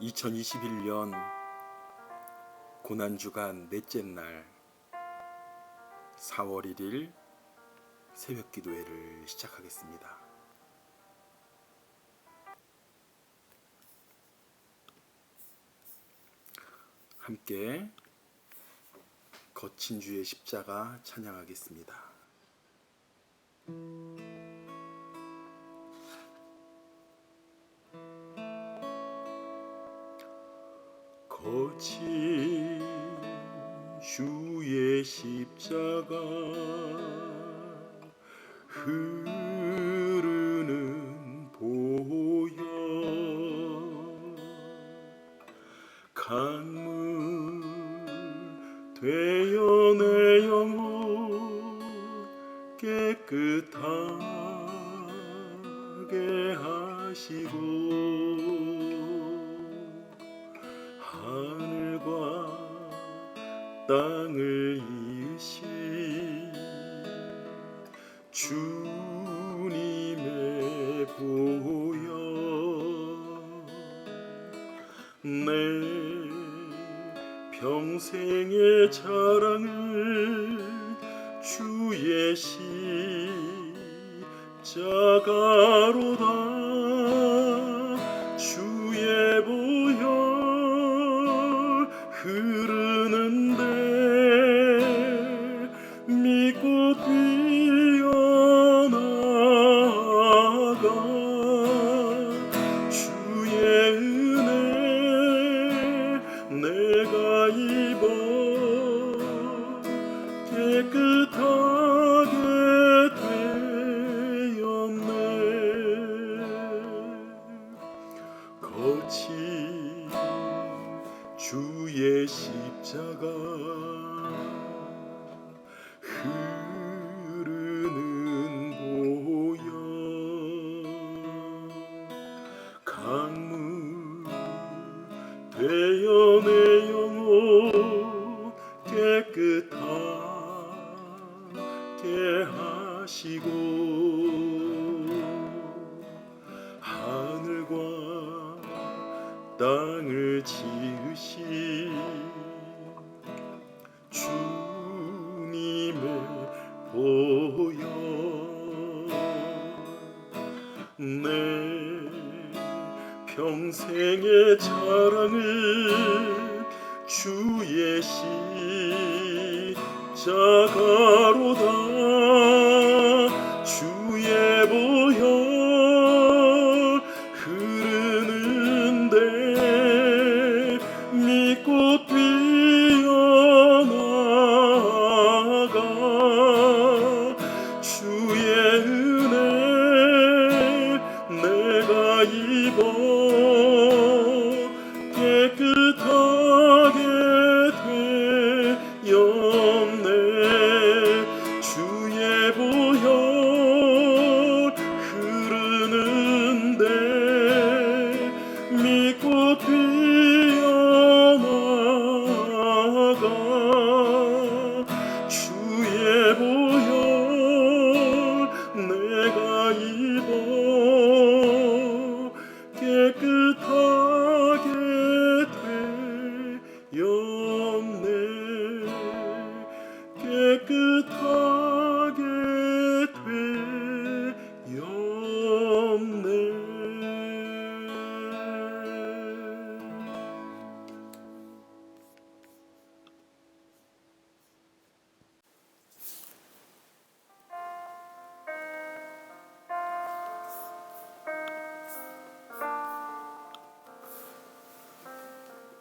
2021년 고난주간 넷째 날 4월 1일 새벽 기도회를 시작하겠습니다. 함께 거친 주의 십자가 찬양하겠습니다. 거친 주의 십자가 흐르는 보혈 강물 되어 내 영혼 깨끗하게 하시고 하늘과 땅을 이으신 주님의 보혈 내 평생의 자랑을 주의 십자가로다 주의 보혈 흐르는데 믿고 뛰어나가 주의 은혜 내가 입어 깨끗하게 되었네 거친 주의 십자가 흐르는 보혈 강물 되어 내 영혼 깨끗하게 하시고 하늘과 땅을 지으신 주님의 보혈 내 평생의 자랑을 주의 십자가로다 주의 보혈 흐르는데 믿고 뛰어나가 주의 은혜 내가 입어 깨끗하게 되었네 주의 보혈 흐르는데 믿고 뛰어나가 주의 보혈 내가 입어 깨끗하게 되었네 깨끗하게 되었네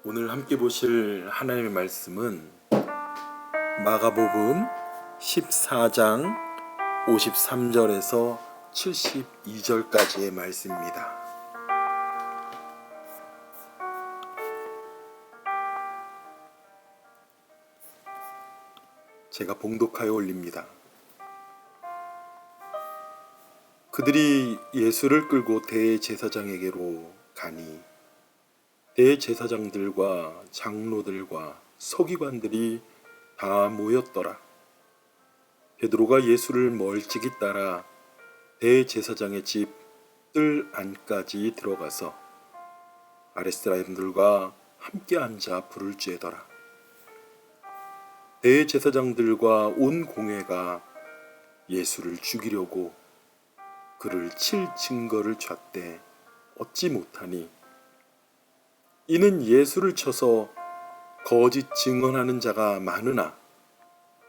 오늘 함께 보실 하나님의 말씀은 마가복음 14장 53절에서 72절까지의 말씀입니다. 제가 봉독하여 올립니다. 그들이 예수를 끌고 대제사장에게로 가니 대제사장들과 장로들과 서기관들이 다 모였더라. 베드로가 예수를 멀찍이 따라 대제사장의 집 뜰 안까지 들어가서 아랫사람들과 함께 앉아 부를 쬐더라. 대제사장들과 온 공회가 예수를 죽이려고 그를 칠 증거를 찾되 얻지 못하니 이는 예수를 쳐서 거짓 증언하는 자가 많으나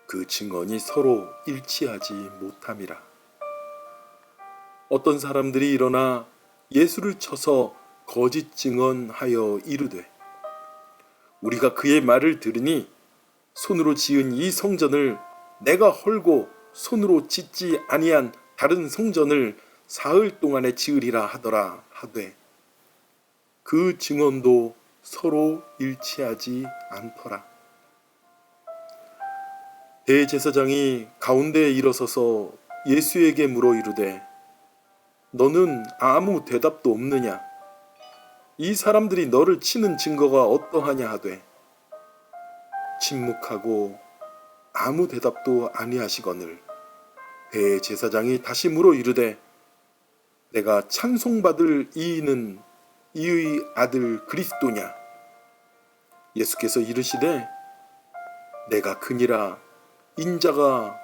그 증언이 서로 일치하지 못함이라. 어떤 사람들이 일어나 예수를 쳐서 거짓 증언하여 이르되 우리가 그의 말을 들으니 손으로 지은 이 성전을 내가 헐고 손으로 짓지 아니한 다른 성전을 사흘 동안에 지으리라 하더라 하되 그 증언도 서로 일치하지 않더라. 대제사장이 가운데에 일어서서 예수에게 물어 이르되 너는 아무 대답도 없느냐? 이 사람들이 너를 치는 증거가 어떠하냐 하되 침묵하고 아무 대답도 아니하시거늘 대제사장이 다시 물어 이르되 내가 찬송받을 이는 이의 아들 그리스도냐? 예수께서 이르시되 내가 그니라. 인자가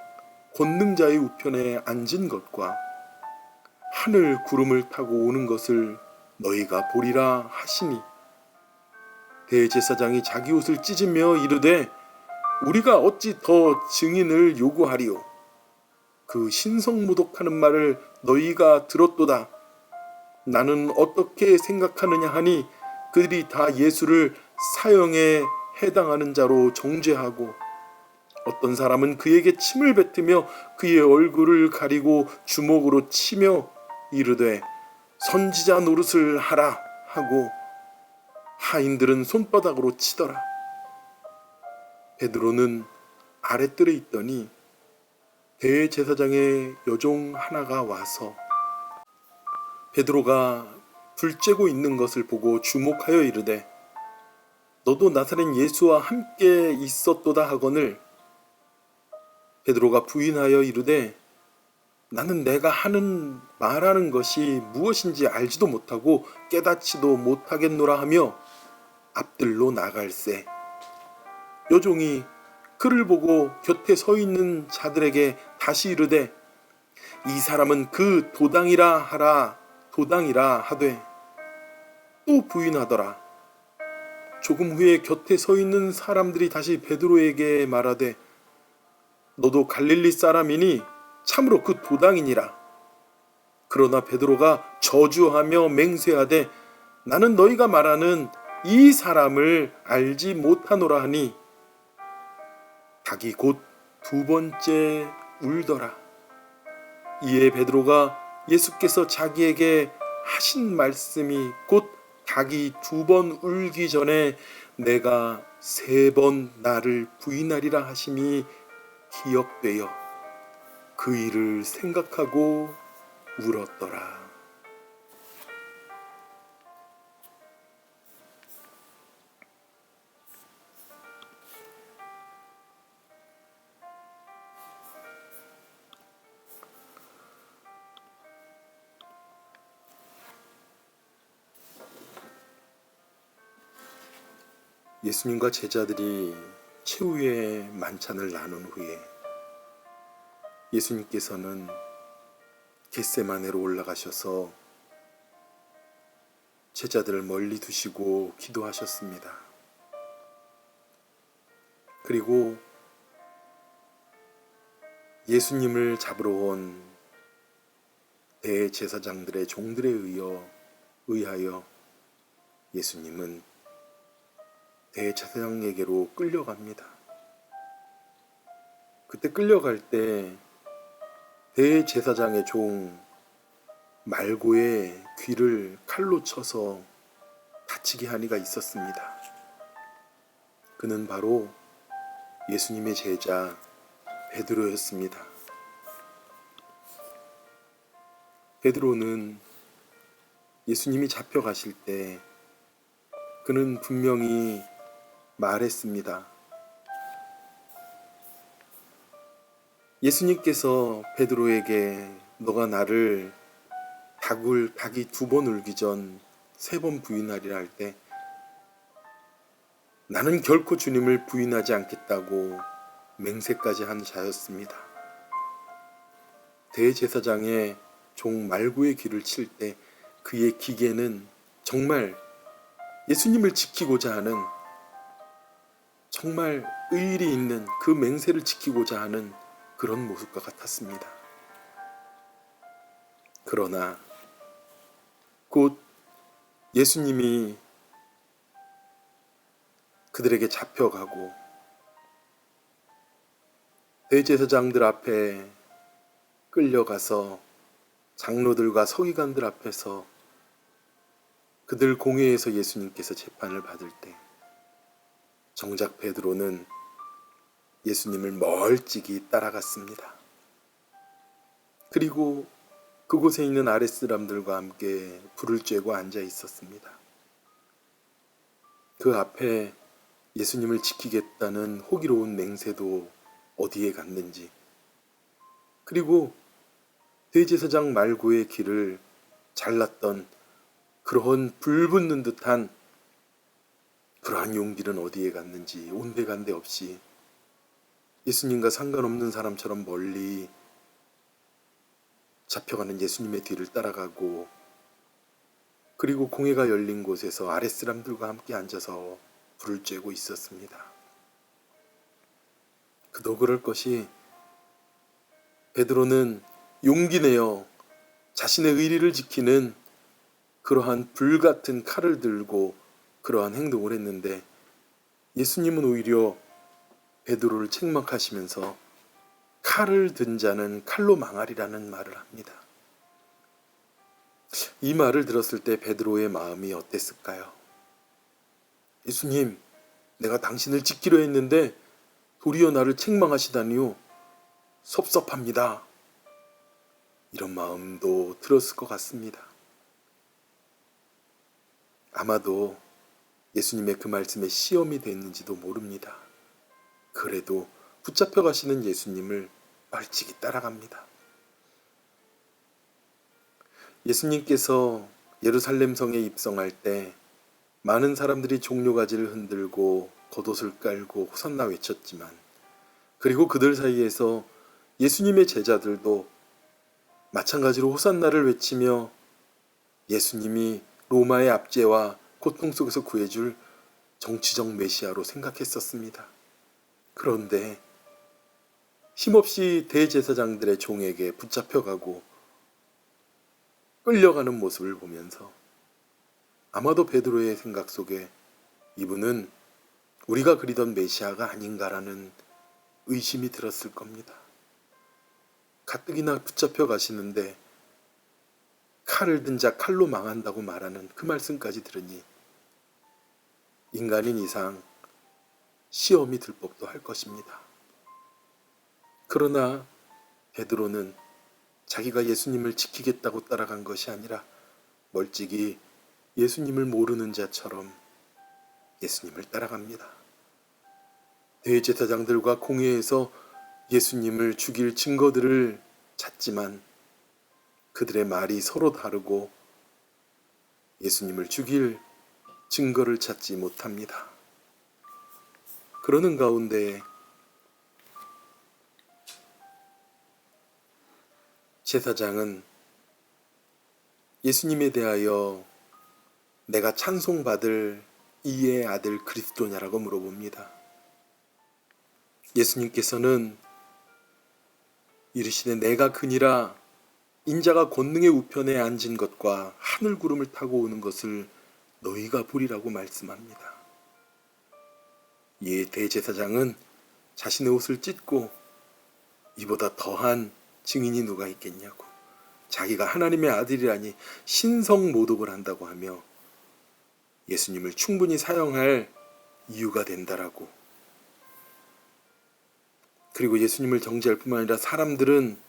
권능자의 우편에 앉은 것과 하늘 구름을 타고 오는 것을 너희가 보리라 하시니 대제사장이 자기 옷을 찢으며 이르되 우리가 어찌 더 증인을 요구하리요? 그 신성모독하는 말을 너희가 들었도다. 나는 어떻게 생각하느냐 하니 그들이 다 예수를 사형에 해당하는 자로 정죄하고 어떤 사람은 그에게 침을 뱉으며 그의 얼굴을 가리고 주먹으로 치며 이르되 선지자 노릇을 하라 하고 하인들은 손바닥으로 치더라. 베드로는 아랫뜰에 있더니 대제사장의 여종 하나가 와서 베드로가 불 쬐고 있는 것을 보고 주목하여 이르되 너도 나사렛 예수와 함께 있었도다 하거늘 베드로가 부인하여 이르되 나는 내가 말하는 것이 무엇인지 알지도 못하고 깨닫지도 못하겠노라 하며 앞들로 나갈새 여종이 그를 보고 곁에 서 있는 자들에게 다시 이르되 이 사람은 그 도당이라 하되 또 부인하더라. 조금 후에 곁에 서 있는 사람들이 다시 베드로에게 말하되 너도 갈릴리 사람이니 참으로 그 도당이니라. 그러나 베드로가 저주하며 맹세하되 나는 너희가 말하는 이 사람을 알지 못하노라 하니 닭이 곧 두 번째 울더라. 이에 베드로가 예수께서 자기에게 하신 말씀이 곧 닭이 두 번 울기 전에 내가 3번 나를 부인하리라 하심이 기억되어 그 일을 생각하고 울었더라. 예수님과 제자들이 최후의 만찬을 나눈 후에 예수님께서는 겟세마네로 올라가셔서 제자들을 멀리 두시고 기도하셨습니다. 그리고 예수님을 잡으러 온 대제사장들의 종들에 의하여 예수님은 대제사장에게로 끌려갑니다. 그때 끌려갈 때 대제사장의 종 말고의 귀를 칼로 쳐서 다치게 한 이가 있었습니다. 그는 바로 예수님의 제자 베드로였습니다. 베드로는 예수님이 잡혀가실 때 그는 분명히 말했습니다. 예수님께서 베드로에게 너가 나를 닭이 2번 울기 전 3번 부인하리라 할 때 나는 결코 주님을 부인하지 않겠다고 맹세까지 한 자였습니다. 대제사장의 종 말구의 귀를 칠 때 그의 기계는 정말 예수님을 지키고자 하는, 정말 의리 있는 그 맹세를 지키고자 하는 그런 모습과 같았습니다. 그러나 곧 예수님이 그들에게 잡혀가고 대제사장들 앞에 끌려가서 장로들과 서기관들 앞에서 그들 공회에서 예수님께서 재판을 받을 때 정작 베드로는 예수님을 멀찍이 따라갔습니다. 그리고 그곳에 있는 아랫사람들과 함께 불을 쬐고 앉아 있었습니다. 그 앞에 예수님을 지키겠다는 호기로운 맹세도 어디에 갔는지, 그리고 대제사장 말고의 길을 잘랐던 그러한 불붙는 듯한 그러한 용기는 어디에 갔는지 온데간데 없이 예수님과 상관없는 사람처럼 멀리 잡혀가는 예수님의 뒤를 따라가고, 그리고 공회가 열린 곳에서 아랫사람들과 함께 앉아서 불을 쬐고 있었습니다. 그도 그럴 것이 베드로는 용기 내어 자신의 의리를 지키는 그러한 불같은 칼을 들고 그러한 행동을 했는데, 예수님은 오히려 베드로를 책망하시면서 칼을 든 자는 칼로 망하리라는 말을 합니다. 이 말을 들었을 때 베드로의 마음이 어땠을까요? 예수님, 내가 당신을 지키려 했는데 도리어 나를 책망하시다니요. 섭섭합니다. 이런 마음도 들었을 것 같습니다. 아마도 예수님의 그 말씀에 시험이 됐는지도 모릅니다. 그래도 붙잡혀 가시는 예수님을 멀찍이 따라갑니다. 예수님께서 예루살렘 성에 입성할 때 많은 사람들이 종려가지를 흔들고 겉옷을 깔고 호산나 외쳤지만, 그리고 그들 사이에서 예수님의 제자들도 마찬가지로 호산나를 외치며 예수님이 로마의 압제와 고통 속에서 구해줄 정치적 메시아로 생각했었습니다. 그런데 힘없이 대제사장들의 종에게 붙잡혀가고 끌려가는 모습을 보면서 아마도 베드로의 생각 속에 이분은 우리가 그리던 메시아가 아닌가라는 의심이 들었을 겁니다. 가뜩이나 붙잡혀 가시는데 칼을 든 자 칼로 망한다고 말하는 그 말씀까지 들으니 인간인 이상 시험이 들 법도 할 것입니다. 그러나 베드로는 자기가 예수님을 지키겠다고 따라간 것이 아니라 멀찍이 예수님을 모르는 자처럼 예수님을 따라갑니다. 대제사장들과 공회에서 예수님을 죽일 증거들을 찾지만 그들의 말이 서로 다르고 예수님을 죽일 증거를 찾지 못합니다. 그러는 가운데 제사장은 예수님에 대하여 내가 찬송받을 이의 아들 그리스도냐라고 물어봅니다. 예수님께서는 이르시되 내가 그니라 인자가 권능의 우편에 앉은 것과 하늘 구름을 타고 오는 것을 너희가 보리라고 말씀합니다. 이에 대제사장은 자신의 옷을 찢고 이보다 더한 증인이 누가 있겠냐고, 자기가 하나님의 아들이라니 신성 모독을 한다고 하며 예수님을 충분히 사형할 이유가 된다라고. 그리고 예수님을 정죄할 뿐만 아니라 사람들은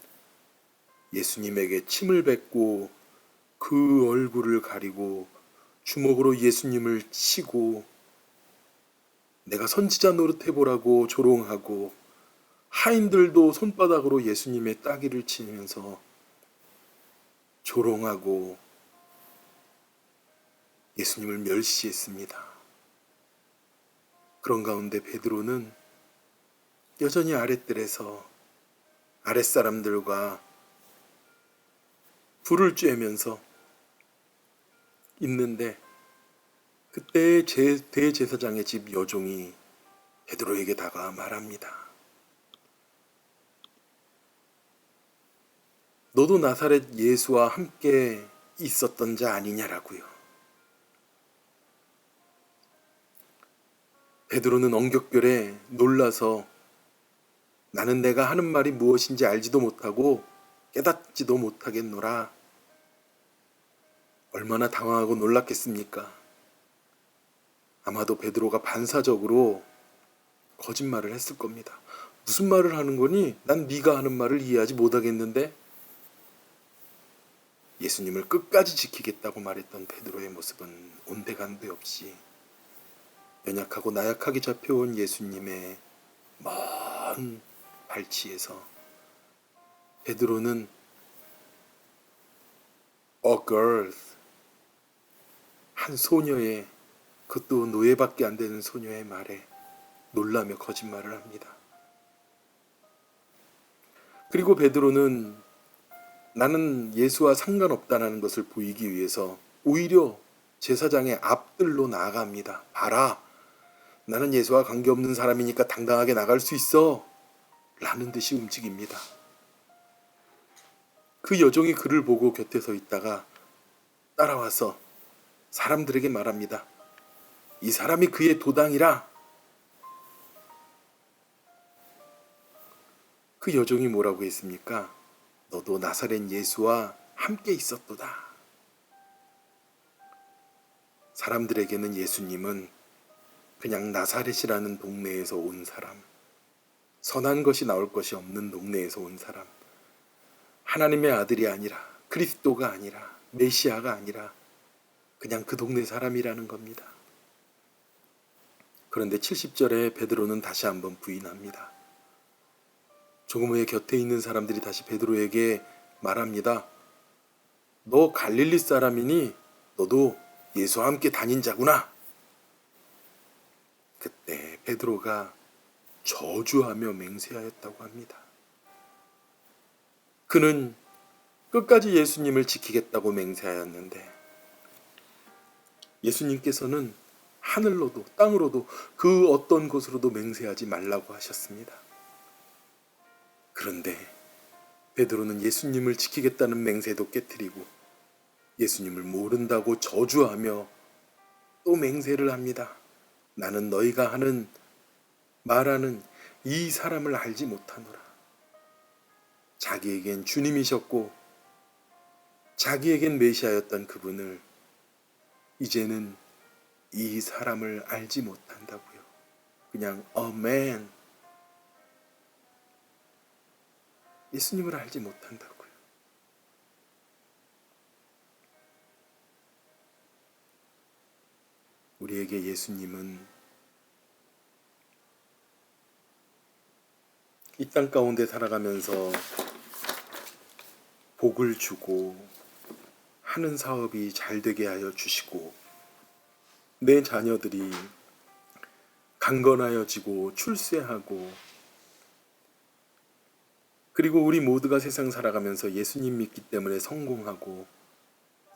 예수님에게 침을 뱉고 그 얼굴을 가리고 주먹으로 예수님을 치고 내가 선지자 노릇해보라고 조롱하고, 하인들도 손바닥으로 예수님의 따귀를 치면서 조롱하고 예수님을 멸시했습니다. 그런 가운데 베드로는 여전히 아랫뜰에서 아랫사람들과 불을 쬐면서 있는데 그때 대제사장의 집 여종이 베드로에게 다가와 말합니다. 너도 나사렛 예수와 함께 있었던 자 아니냐라고요. 베드로는 엉격결에 놀라서 나는 내가 하는 말이 무엇인지 알지도 못하고 깨닫지도 못하겠노라. 얼마나 당황하고 놀랐겠습니까? 아마도 베드로가 반사적으로 거짓말을 했을 겁니다. 무슨 말을 하는 거니? 난 네가 하는 말을 이해하지 못하겠는데? 예수님을 끝까지 지키겠다고 말했던 베드로의 모습은 온데간데 없이 연약하고 나약하게 잡혀온 예수님의 먼 발치에서 베드로는 A girl, 한 소녀의, 그것도 노예밖에 안 되는 소녀의 말에 놀라며 거짓말을 합니다. 그리고 베드로는 나는 예수와 상관없다는 것을 보이기 위해서 오히려 제사장의 앞들로 나아갑니다. 봐라, 나는 예수와 관계없는 사람이니까 당당하게 나갈 수 있어 라는 듯이 움직입니다. 그 여종이 그를 보고 곁에 서 있다가 따라와서 사람들에게 말합니다. 이 사람이 그의 도당이라. 그 여종이 뭐라고 했습니까? 너도 나사렛 예수와 함께 있었도다. 사람들에게는 예수님은 그냥 나사렛이라는 동네에서 온 사람, 선한 것이 나올 것이 없는 동네에서 온 사람, 하나님의 아들이 아니라, 그리스도가 아니라, 메시아가 아니라 그냥 그 동네 사람이라는 겁니다. 그런데 70절에 베드로는 다시 한번 부인합니다. 조금 후에 곁에 있는 사람들이 다시 베드로에게 말합니다. 너 갈릴리 사람이니 너도 예수와 함께 다닌 자구나. 그때 베드로가 저주하며 맹세하였다고 합니다. 그는 끝까지 예수님을 지키겠다고 맹세하였는데 예수님께서는 하늘로도 땅으로도 그 어떤 곳으로도 맹세하지 말라고 하셨습니다. 그런데 베드로는 예수님을 지키겠다는 맹세도 깨뜨리고 예수님을 모른다고 저주하며 또 맹세를 합니다. 나는 너희가 말하는 이 사람을 알지 못하노라. 자기에겐 주님이셨고 자기에겐 메시아였던 그분을 이제는 이 사람을 알지 못한다고요. 그냥 a man, 예수님을 알지 못한다고요. 우리에게 예수님은 이 땅 가운데 살아가면서 복을 주고 하는 사업이 잘 되게 하여 주시고 내 자녀들이 강건하여지고 출세하고 그리고 우리 모두가 세상 살아가면서 예수님 믿기 때문에 성공하고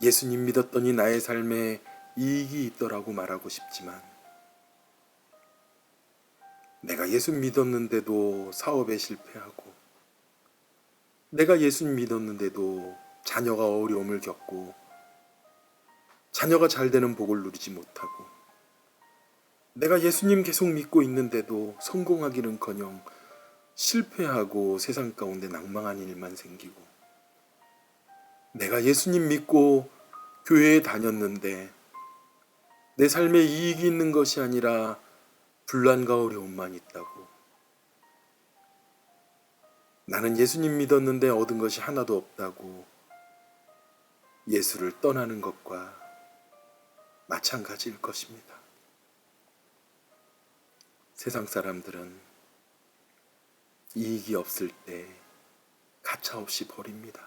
예수님 믿었더니 나의 삶에 이익이 있더라고 말하고 싶지만 내가 예수 믿었는데도 사업에 실패하고 내가 예수 믿었는데도 자녀가 어려움을 겪고 자녀가 잘 되는 복을 누리지 못하고 내가 예수님 계속 믿고 있는데도 성공하기는커녕 실패하고 세상 가운데 낭망한 일만 생기고 내가 예수님 믿고 교회에 다녔는데 내 삶에 이익이 있는 것이 아니라 분란과 어려움만 있다고 나는 예수님 믿었는데 얻은 것이 하나도 없다고 예수를 떠나는 것과 마찬가지일 것입니다. 세상 사람들은 이익이 없을 때 가차없이 버립니다.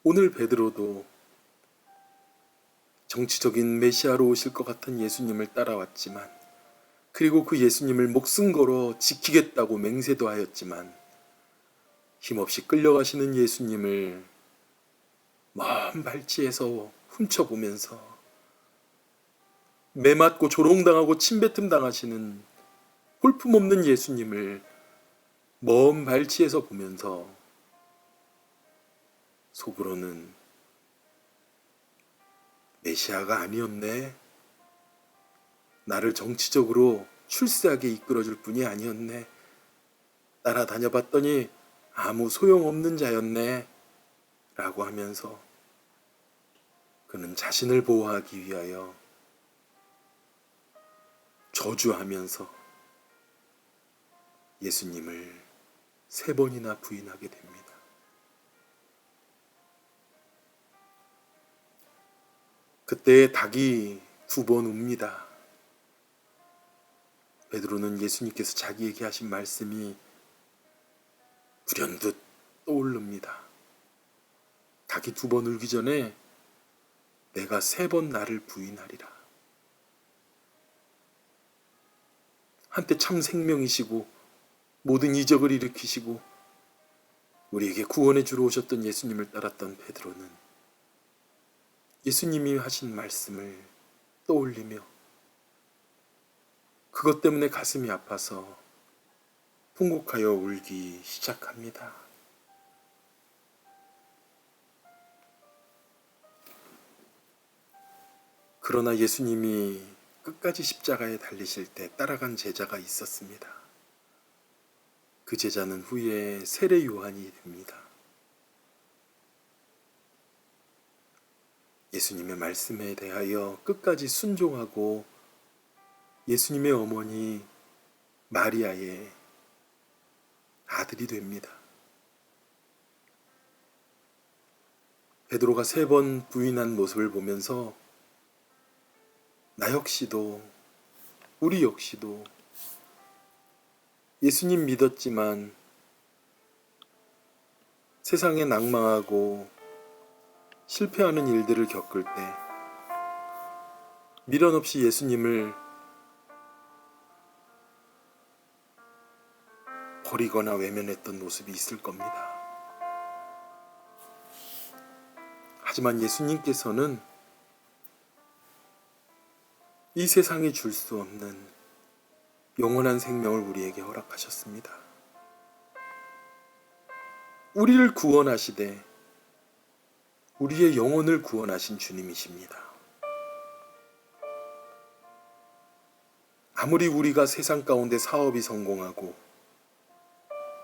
오늘 베드로도 정치적인 메시아로 오실 것 같은 예수님을 따라왔지만, 그리고 그 예수님을 목숨 걸어 지키겠다고 맹세도 하였지만, 힘없이 끌려가시는 예수님을 먼 발치에서 훔쳐보면서 매맞고 조롱당하고 침뱉음 당하시는 볼품없는 예수님을 먼 발치에서 보면서 속으로는 메시아가 아니었네, 나를 정치적으로 출세하게 이끌어줄 분이 아니었네, 따라다녀 봤더니 아무 소용없는 자였네 라고 하면서 그는 자신을 보호하기 위하여 저주하면서 예수님을 3번이나 부인하게 됩니다. 그때 닭이 2번 웁니다. 베드로는 예수님께서 자기에게 하신 말씀이 불현듯 떠오릅니다. 닭이 2번 울기 전에 내가 3번 나를 부인하리라. 한때 참 생명이시고 모든 이적을 일으키시고 우리에게 구원해 주러 오셨던 예수님을 따랐던 베드로는 예수님이 하신 말씀을 떠올리며 그것 때문에 가슴이 아파서 통곡하여 울기 시작합니다. 그러나 예수님이 끝까지 십자가에 달리실 때 따라간 제자가 있었습니다. 그 제자는 후에 세례 요한이 됩니다. 예수님의 말씀에 대하여 끝까지 순종하고 예수님의 어머니 마리아의 아들이 됩니다. 베드로가 3번 부인한 모습을 보면서 나 역시도, 우리 역시도 예수님 믿었지만 세상에 낭망하고 실패하는 일들을 겪을 때 미련 없이 예수님을 버리거나 외면했던 모습이 있을 겁니다. 하지만 예수님께서는 이 세상이 줄 수 없는 영원한 생명을 우리에게 허락하셨습니다. 우리를 구원하시되 우리의 영혼을 구원하신 주님이십니다. 아무리 우리가 세상 가운데 사업이 성공하고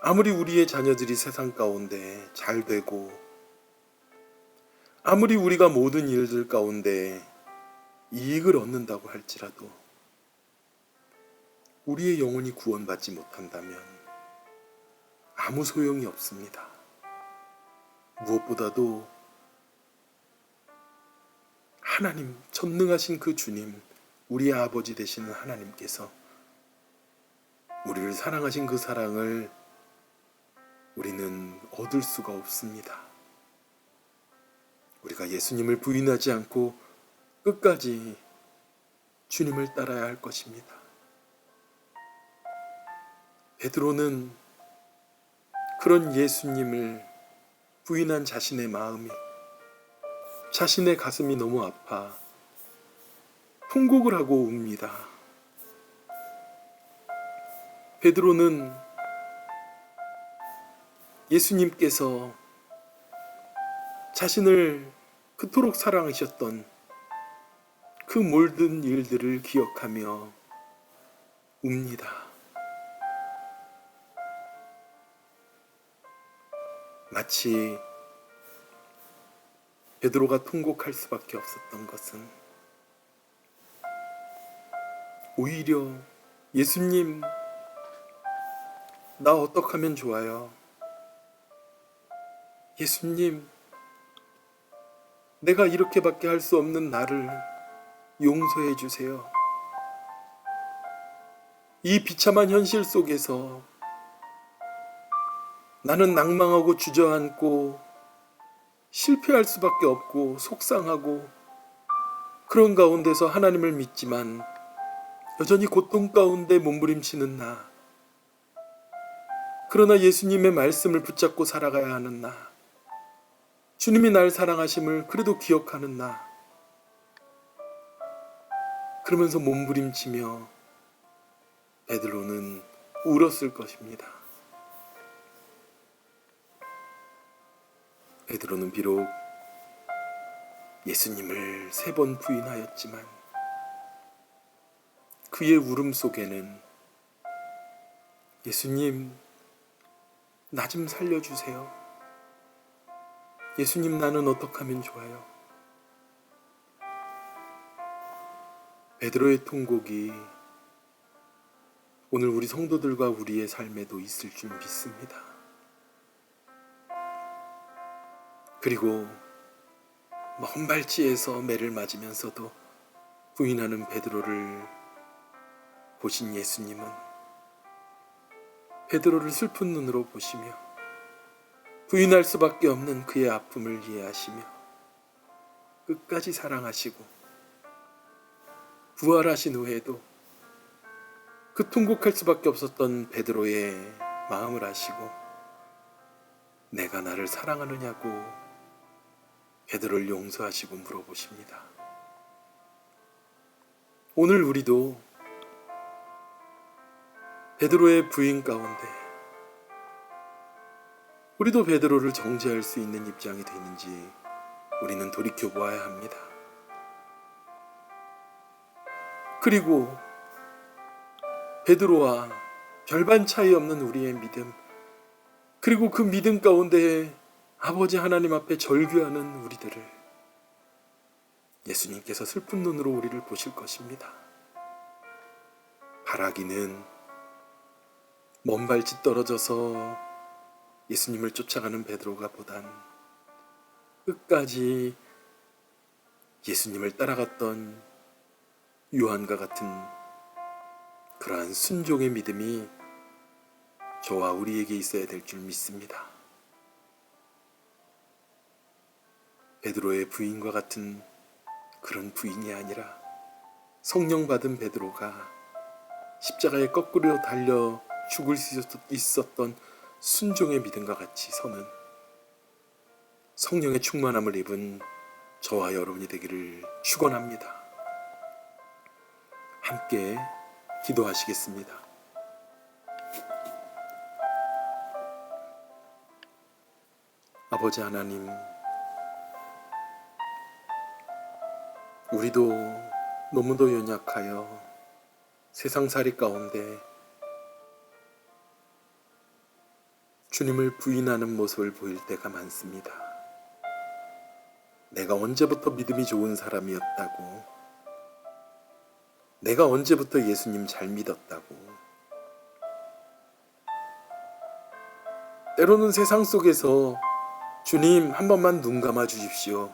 아무리 우리의 자녀들이 세상 가운데 잘 되고 아무리 우리가 모든 일들 가운데 이익을 얻는다고 할지라도 우리의 영혼이 구원받지 못한다면 아무 소용이 없습니다. 무엇보다도 하나님, 전능하신 그 주님, 우리의 아버지 되시는 하나님께서 우리를 사랑하신 그 사랑을 우리는 얻을 수가 없습니다. 우리가 예수님을 부인하지 않고 끝까지 주님을 따라야 할 것입니다. 베드로는 그런 예수님을 부인한 자신의 마음이, 자신의 가슴이 너무 아파 통곡을 하고 웁니다. 베드로는 예수님께서 자신을 그토록 사랑하셨던 그 모든 일들을 기억하며 웁니다. 마치 베드로가 통곡할 수밖에 없었던 것은 오히려 예수님, 나 어떻게 하면 좋아요? 예수님, 내가 이렇게밖에 할 수 없는 나를 용서해 주세요. 이 비참한 현실 속에서 나는 낭망하고 주저앉고 실패할 수밖에 없고 속상하고 그런 가운데서 하나님을 믿지만 여전히 고통 가운데 몸부림치는 나. 그러나 예수님의 말씀을 붙잡고 살아가야 하는 나. 주님이 날 사랑하심을 그래도 기억하는 나. 그러면서 몸부림치며 베드로는 울었을 것입니다. 베드로는 비록 예수님을 3번 부인하였지만 그의 울음 속에는 예수님, 나 좀 살려주세요. 예수님, 나는 어떻게 하면 좋아요? 베드로의 통곡이 오늘 우리 성도들과 우리의 삶에도 있을 줄 믿습니다. 그리고 먼 발치에서 매를 맞으면서도 부인하는 베드로를 보신 예수님은 베드로를 슬픈 눈으로 보시며 부인할 수밖에 없는 그의 아픔을 이해하시며 끝까지 사랑하시고 부활하신 후에도 그 통곡할 수밖에 없었던 베드로의 마음을 아시고 내가 나를 사랑하느냐고 베드로를 용서하시고 물어보십니다. 오늘 우리도 베드로의 부인 가운데 우리도 베드로를 정죄할 수 있는 입장이 되는지 우리는 돌이켜보아야 합니다. 그리고 베드로와 별반 차이 없는 우리의 믿음, 그리고 그 믿음 가운데 아버지 하나님 앞에 절규하는 우리들을 예수님께서 슬픈 눈으로 우리를 보실 것입니다. 바라기는 먼 발치 떨어져서 예수님을 쫓아가는 베드로가 보단 끝까지 예수님을 따라갔던 요한과 같은 그러한 순종의 믿음이 저와 우리에게 있어야 될 줄 믿습니다. 베드로의 부인과 같은 그런 부인이 아니라 성령 받은 베드로가 십자가에 거꾸로 달려 죽을 수 있었던 순종의 믿음과 같이 서는 성령의 충만함을 입은 저와 여러분이 되기를 축원합니다. 함께 기도하시겠습니다. 아버지 하나님, 우리도 너무도 연약하여 세상살이 가운데 주님을 부인하는 모습을 보일 때가 많습니다. 내가 언제부터 믿음이 좋은 사람이었다고, 내가 언제부터 예수님 잘 믿었다고, 때로는 세상 속에서 주님 한 번만 눈 감아 주십시오,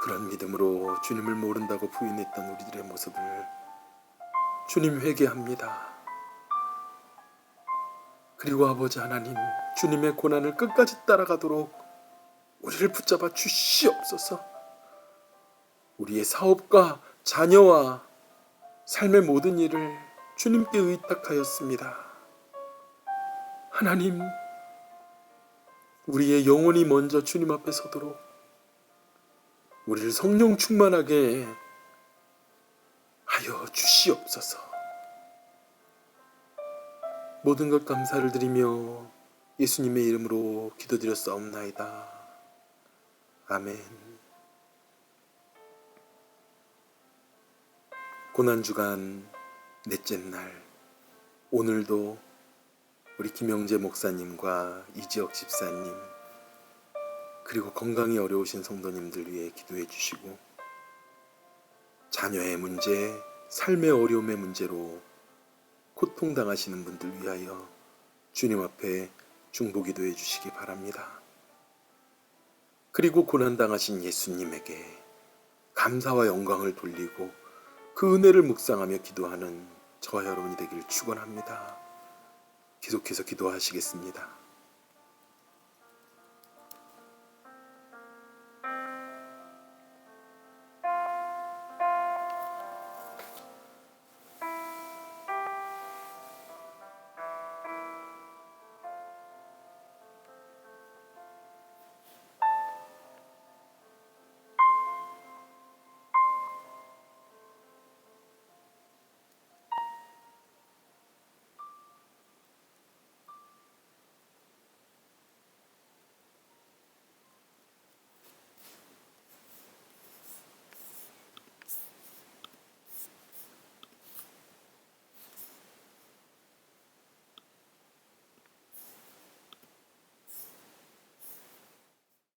그런 믿음으로 주님을 모른다고 부인했던 우리들의 모습을 주님 회개합니다. 그리고 아버지 하나님, 주님의 고난을 끝까지 따라가도록 우리를 붙잡아 주시옵소서. 우리의 사업과 자녀와 삶의 모든 일을 주님께 의탁하였습니다. 하나님, 우리의 영혼이 먼저 주님 앞에 서도록 우리를 성령 충만하게 하여 주시옵소서. 모든 것 감사를 드리며 예수님의 이름으로 기도드렸사옵나이다. 아멘. 고난주간 넷째 날, 오늘도 우리 김영재 목사님과 이지혁 집사님, 그리고 건강이 어려우신 성도님들 위해 기도해 주시고, 자녀의 문제, 삶의 어려움의 문제로 고통당하시는 분들 위하여 주님 앞에 중보기도해 주시기 바랍니다. 그리고 고난당하신 예수님에게 감사와 영광을 돌리고 그 은혜를 묵상하며 기도하는 저와 여러분이 되기를 축원합니다. 계속해서 기도하시겠습니다.